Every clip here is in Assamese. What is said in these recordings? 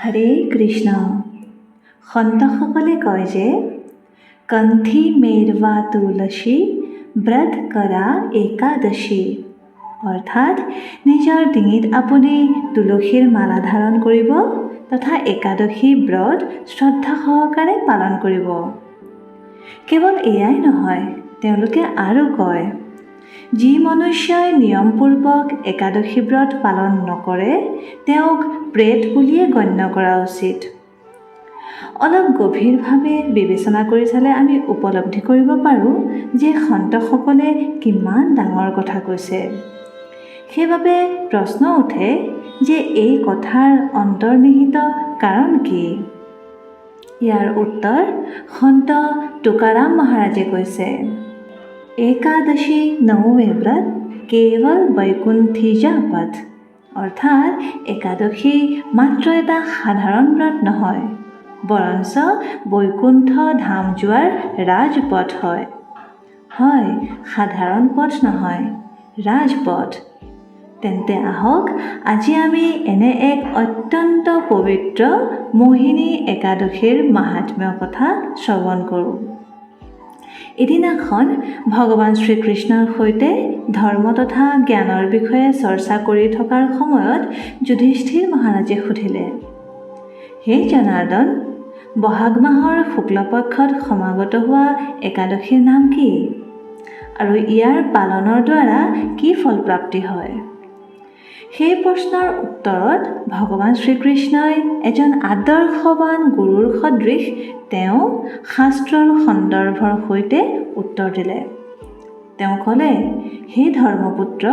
হৰে কৃষ্ণ। সন্তসকলে কয় যে কণ্ঠি মেৰৱা তুলসী ব্ৰত কৰা একাদশী, অৰ্থাৎ নিজৰ ডিঙিত আপুনি তুলসীৰ মালা ধাৰণ কৰিব তথা একাদশী ব্ৰত শ্ৰদ্ধা সহকাৰে পালন কৰিব। কেৱল এয়াই নহয়, তেওঁলোকে আৰু কয়, যি মনুষ্যই নিয়মপূৰ্বক একাদশী ব্ৰত পালন নকৰে তেওঁক প্ৰেত বুলিয়ে গণ্য কৰা উচিত। অলপ গভীৰভাৱে বিবেচনা কৰি চালে আমি উপলব্ধি কৰিব পাৰোঁ যে সন্তসকলে কিমান ডাঙৰ কথা কৈছে। সেইবাবে প্ৰশ্ন উঠে যে এই কথাৰ অন্তৰ্নিহিত কাৰণ কি? ইয়াৰ উত্তৰ সন্ত তুকাৰাম মহাৰাজে কৈছে, একাদশী নৌৱে ব্ৰত কেৱল বৈকুণ্ঠী যা পথ, অৰ্থাৎ একাদশী মাত্ৰ এটা সাধাৰণ ব্ৰত নহয়, বৰঞ্চ বৈকুণ্ঠ ধাম যোৱাৰ ৰাজপথ হয়। হয়, সাধাৰণ পথ নহয়, ৰাজপথ। তেন্তে আহক আজি আমি এনে এক অত্যন্ত পবিত্ৰ মোহিনী একাদশীৰ মাহাত্ম্য কথা শ্ৰৱণ কৰোঁ। এদিনাখন ভগৱান শ্ৰীকৃষ্ণৰ সৈতে ধৰ্ম তথা জ্ঞানৰ বিষয়ে চৰ্চা কৰি থকাৰ সময়ত যুধিষ্ঠিৰ মহাৰাজে সুধিলে, হে জনাৰ্দন, বহাগ মাহৰ শুক্লপক্ষত সমাগত হোৱা একাদশীৰ নাম কি আৰু ইয়াৰ পালনৰ দ্বাৰা কি ফলপ্ৰাপ্তি হয়? সেই প্ৰশ্নৰ উত্তৰত ভগৱান শ্ৰীকৃষ্ণই এজন আদৰ্শৱান গুৰুৰ সদৃশ তেওঁ শাস্ত্ৰৰ সন্দৰ্ভৰ সৈতে উত্তৰ দিলে। তেওঁ ক'লে, হে ধৰ্মপুত্ৰ,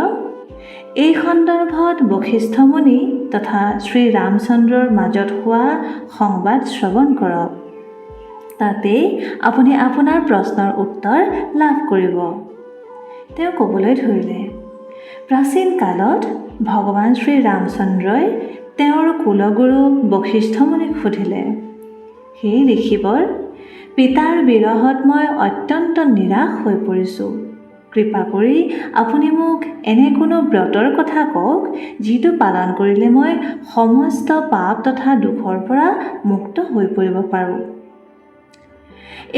এই সন্দৰ্ভত বশিষ্ঠ মুনি তথা শ্ৰী ৰামচন্দ্ৰৰ মাজত হোৱা সংবাদ শ্ৰৱণ কৰক। তাতেই আপুনি আপোনাৰ প্ৰশ্নৰ উত্তৰ লাভ কৰিব। তেওঁ ক'বলৈ ধৰিলে, প্ৰাচীন কালত ভগৱান শ্ৰী ৰামচন্দ্ৰই তেওঁৰ কুলগুৰু বশিষ্ঠ মুনিক সুধিলে, হে ঋষিবৰ, পিতাৰ বিৰহত মই অত্যন্ত নিৰাশ হৈ পৰিছোঁ। কৃপা কৰি আপুনি মোক এনে কোনো ব্ৰতৰ কথা কওক যিটো পালন কৰিলে মই সমস্ত পাপ তথা দুখৰ পৰা মুক্ত হৈ পৰিব পাৰোঁ।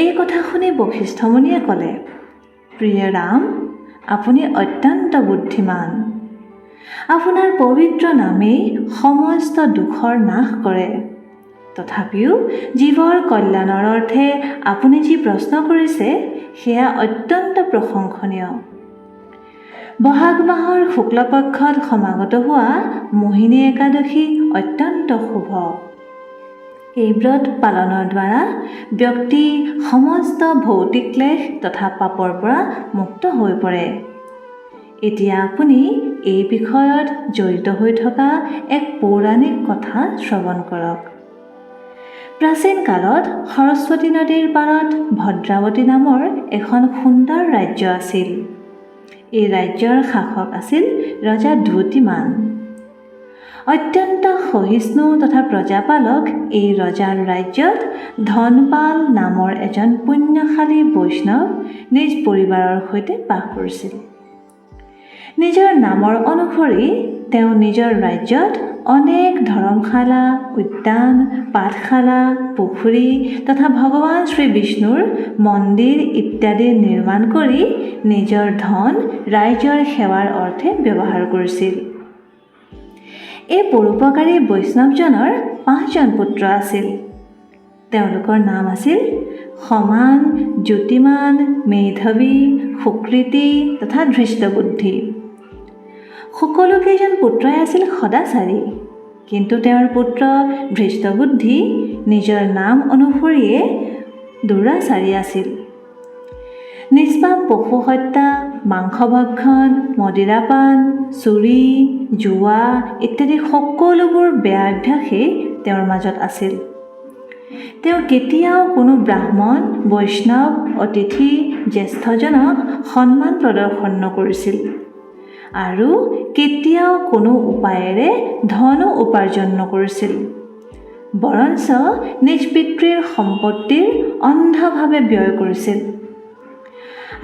এই কথা শুনি বশিষ্ঠ মুনিয়ে ক'লে, প্ৰিয় ৰাম, আপুনি অত্যন্ত বুদ্ধিমান। আপোনাৰ পবিত্ৰ নামেই সমস্ত দুখৰ নাশ কৰে। তথাপিও জীৱৰ কল্যাণৰ অৰ্থে আপুনি যি প্ৰশ্ন কৰিছে সেয়া অত্যন্ত প্ৰশংসনীয়। বহাগ মাহৰ শুক্লপক্ষত সমাগত হোৱা মোহিনী একাদশী অত্যন্ত শুভ। এই ব্ৰত পালনৰ দ্বাৰা ব্যক্তি সমস্ত ভৌতিক ক্লেশ তথা পাপৰ পৰা মুক্ত হৈ পৰে। এতিয়া আপুনি এই বিষয়ত জড়িত হৈ থকা এক পৌৰাণিক কথা শ্ৰৱণ কৰক। প্ৰাচীন কালত সৰস্বতী নদীৰ পাৰত ভদ্ৰাৱতী নামৰ এখন সুন্দৰ ৰাজ্য আছিল। এই ৰাজ্যৰ শাসক আছিল ৰজা দ্যুতিমান। অত্যন্ত সহিষ্ণু তথা প্ৰজাপালক এই ৰজাৰ ৰাজ্যত ধনপাল নামৰ এজন পুণ্যশালী বৈষ্ণৱ নিজ পৰিবাৰৰ সৈতে বাস কৰিছিল। নিজৰ নামৰ অনুসৰি তেওঁ নিজৰ ৰাজ্যত অনেক ধৰ্মশালা, উদ্যান, পাঠশালা, পুখুৰী তথা ভগৱান শ্ৰী বিষ্ণুৰ মন্দিৰ ইত্যাদি নিৰ্মাণ কৰি নিজৰ ধন ৰাইজৰ সেৱাৰ অৰ্থে ব্যৱহাৰ কৰিছিল। এই পৰোপকাৰী বৈষ্ণৱজনৰ 5জন পুত্ৰ আছিল। তেওঁলোকৰ নাম আছিল সমান, জ্যোতিমান, মেধৱী, সুকৃতি তথা ধৃষ্টবুদ্ধি। সকলোকেইজন পুত্ৰই আছিল সদাচাৰী, কিন্তু তেওঁৰ পুত্ৰ ধৃষ্টবুদ্ধি নিজৰ নাম অনুসৰিয়ে দুৰাচাৰী আছিল। নিষ্পাপ পশু হত্যা, মাংস ভক্ষণ, মদিৰাপান, চুৰি, জুৱা ইত্যাদি সকলোবোৰ বেয়া অভ্যাসেই তেওঁৰ মাজত আছিল। তেওঁ কেতিয়াও কোনো ব্ৰাহ্মণ, বৈষ্ণৱ, অতিথি, জ্যেষ্ঠজনক সন্মান প্ৰদৰ্শন নকৰিছিল আৰু কেতিয়াও কোনো উপায়েৰে ধনো উপাৰ্জন নকৰিছিল, বৰঞ্চ নিজ পিতৃৰ সম্পত্তিৰ অন্ধভাৱে ব্যয় কৰিছিল।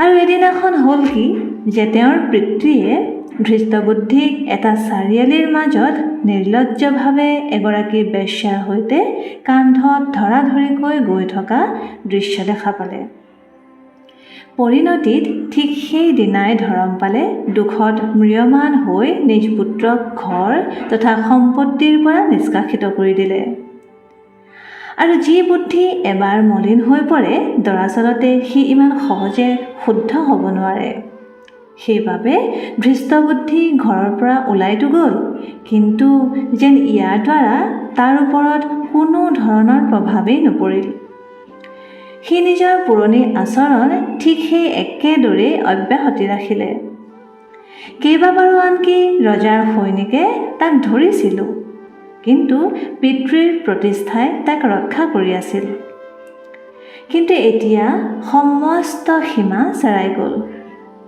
আৰু এদিনাখন হ'ল কি যে তেওঁৰ পিতৃয়ে ধৃষ্টবুদ্ধিক এটা চাৰিআলিৰ মাজত নিৰ্লজ্জভাৱে এগৰাকী বেশ্যাৰ সৈতে কান্ধত ধৰাধৰিকৈ গৈ থকা দৃশ্য দেখা পালে। পৰিণতিত ঠিক সেই দিনাই ধৰমপালে দুখত ম্ৰিয়মান হৈ নিজ পুত্ৰক ঘৰ তথা সম্পত্তিৰ পৰা নিষ্কাশিত কৰি দিলে। আৰু যি বুদ্ধি এবাৰ মলিন হৈ পৰে দৰাচলতে সি ইমান সহজে শুদ্ধ হ'ব নোৱাৰে। সেইবাবে ধৃষ্টবুদ্ধি ঘৰৰ পৰা ওলাইতো গ'ল, কিন্তু যেন ইয়াৰ দ্বাৰা তাৰ ওপৰত কোনো ধৰণৰ প্ৰভাৱেই নপৰিল। সি নিজৰ পুৰণি আচৰণ ঠিক সেই একেদৰেই অব্যাহতি ৰাখিলে। কেইবাবাৰো আনকি ৰজাৰ সৈনিকে তাক ধৰিছিলো, কিন্তু পিতৃৰ প্ৰতিষ্ঠাই তাক ৰক্ষা কৰি আছিল। কিন্তু এতিয়া সমস্ত সীমা চেৰাই গ'ল।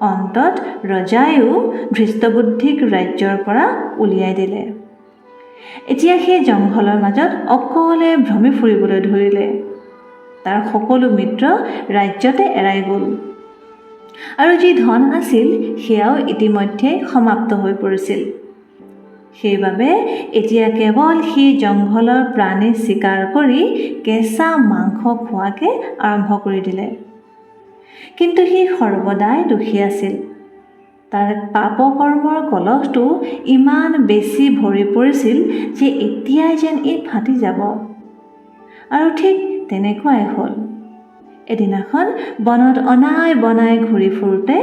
অন্তত ৰজায়ো ধৃষ্টবুদ্ধিক ৰাজ্যৰ পৰা উলিয়াই দিলে। এতিয়া সেই জংঘলৰ মাজত অকলে ভ্ৰমি ফুৰিবলৈ ধৰিলে। তাৰ সকলো মিত্ৰ ৰাজ্যতে এৰাই গ'ল, আৰু যি ধন আছিল সেয়াও ইতিমধ্যে সমাপ্ত হৈ পৰিছিল। সেইবাবে এতিয়া কেৱল সি জংঘলৰ প্ৰাণী চিকাৰ কৰি কেঁচা মাংস খোৱাকে আৰম্ভ কৰি দিলে। কিন্তু সি সৰ্বদাই দোষী আছিল। তাৰ পাপকৰ্মৰ কলহটো ইমান বেছি ভৰি পৰিছিল যে এতিয়াই যেন ই ফাটি যাব। আৰু ঠিক তেনেকুৱাই হ'ল। এদিনাখন বনত অনাই বনাই ঘূৰি ফুৰোঁতে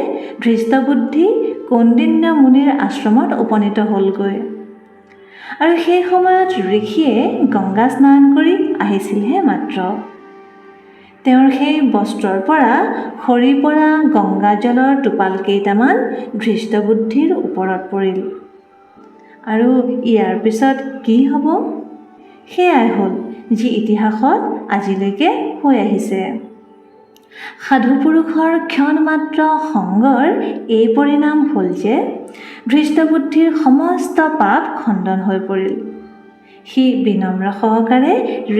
ধৃষ্টবুদ্ধি কৌণ্ডিন্য মুনিৰ আশ্ৰমত উপনীত হ'লগৈ। আৰু সেই সময়ত ঋষিয়ে গংগা স্নান কৰি আহিছিলহে মাত্ৰ। তেওঁৰ সেই বস্ত্ৰৰ পৰা সৰি পৰা গংগাজলৰ টোপাল কেইটামান ধৃষ্টবুদ্ধিৰ ওপৰত পৰিল। আৰু ইয়াৰ পিছত কি হ'ব? সেয়াই হ'ল যি ইতিহাসত আজিলৈকে হৈ আহিছে। সাধু পুৰুষৰ ক্ষণমাত্ৰ সংগৰ এই পৰিণাম হ'ল যে ধৃষ্টবুদ্ধিৰ সমস্ত পাপ খণ্ডন হৈ পৰিল। সি বিনম্ৰ সহকাৰে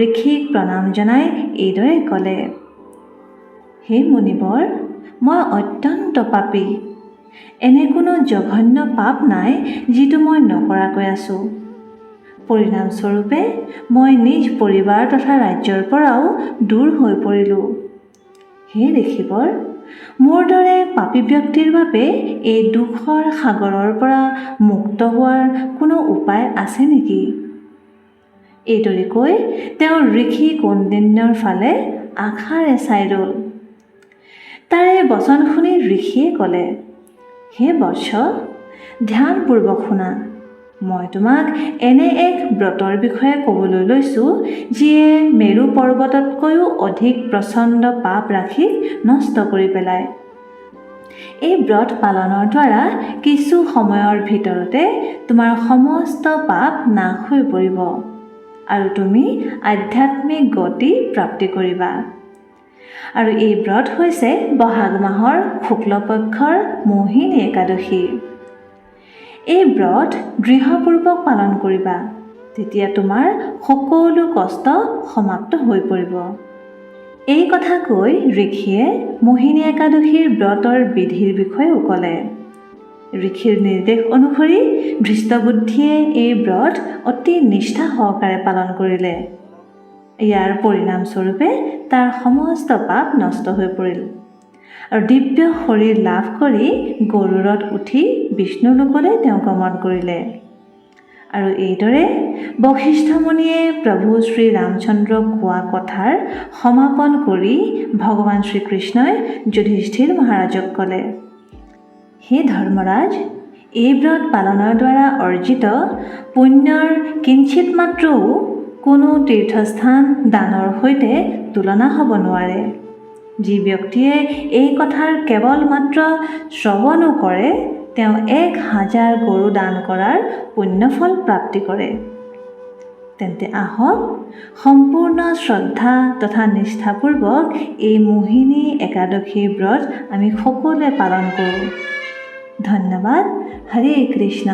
ঋষিক প্ৰণাম জনাই এইদৰে ক'লে, হে মুনিবৰ, মই অত্যন্ত পাপী। এনে কোনো জঘন্য পাপ নাই যিটো মই নকৰাকৈ আছোঁ। পৰিণামস্বৰূপে মই নিজ পৰিবাৰ তথা ৰাজ্যৰ পৰাও দূৰ হৈ পৰিলোঁ। হে ঋষিবৰ, মোৰ দৰে পাপী ব্যক্তিৰ বাবে এই দুখৰ সাগৰৰ পৰা মুক্ত হোৱাৰ কোনো উপায় আছে নেকি? এইদৰে কৈ তেওঁ ঋষি কৌণ্ডিন্যৰ ফালে আশাৰে চাই ৰ'ল। তাৰে বচন শুনি ঋষিয়ে ক'লে, হে বৎস, ধ্যানপূৰ্বক শুনা। মই তোমাক এনে এক ব্ৰতৰ বিষয়ে ক'বলৈ লৈছোঁ যিয়ে মেৰু পৰ্বততকৈও অধিক প্ৰচণ্ড পাপ ৰাশি নষ্ট কৰি পেলায়। এই ব্ৰত পালনৰ দ্বাৰা কিছু সময়ৰ ভিতৰতে তোমাৰ সমস্ত পাপ নাশ হৈ পৰিব আৰু তুমি আধ্যাত্মিক গতি প্ৰাপ্তি কৰিবা। আৰু এই ব্ৰত হৈছে বহাগ মাহৰ শুক্লপক্ষৰ মোহিনী একাদশী। এই ব্ৰত দৃঢ়পূৰ্বক পালন কৰিবা, তেতিয়া তোমাৰ সকলো কষ্ট সমাপ্ত হৈ পৰিব। এই কথা কৈ ঋষিয়ে মোহিনী একাদশীৰ ব্ৰতৰ বিধিৰ বিষয়েও ক'লে। ঋষিৰ নিৰ্দেশ অনুসৰি ধৃষ্টবুদ্ধিয়ে এই ব্ৰত অতি নিষ্ঠা সহকাৰে পালন কৰিলে। ইয়াৰ পৰিণামস্বৰূপে তাৰ সমস্ত পাপ নষ্ট হৈ পৰিল আৰু দিব্য শৰীৰ লাভ কৰি গৰুড়ত উঠি বিষ্ণুলোকলৈ তেওঁ গমন কৰিলে। আৰু এইদৰে বশিষ্ঠ মুনিয়ে প্ৰভু শ্ৰীৰামচন্দ্ৰক কোৱা কথাৰ সমাপন কৰি ভগৱান শ্ৰীকৃষ্ণই যুধিষ্ঠিৰ মহাৰাজক ক'লে, হে ধৰ্মৰাজ, এই ব্ৰত পালনৰ দ্বাৰা অৰ্জিত পুণ্যৰ কিঞ্চিত মাত্ৰও কোনো তীৰ্থস্থান দানৰ সৈতে তুলনা হ'ব নোৱাৰে। যি ব্যক্তিয়ে এই কথাৰ কেৱল মাত্ৰ শ্ৰৱণো কৰে তেওঁ 1000 গৰু দান কৰাৰ পুণ্যফল প্ৰাপ্তি কৰে। তেন্তে আহক সম্পূৰ্ণ শ্ৰদ্ধা তথা নিষ্ঠাপূৰ্বক এই মোহিনী একাদশীৰ ব্ৰত আমি সকলোৱে পালন কৰোঁ। ধন্যবাদ। হৰে কৃষ্ণ।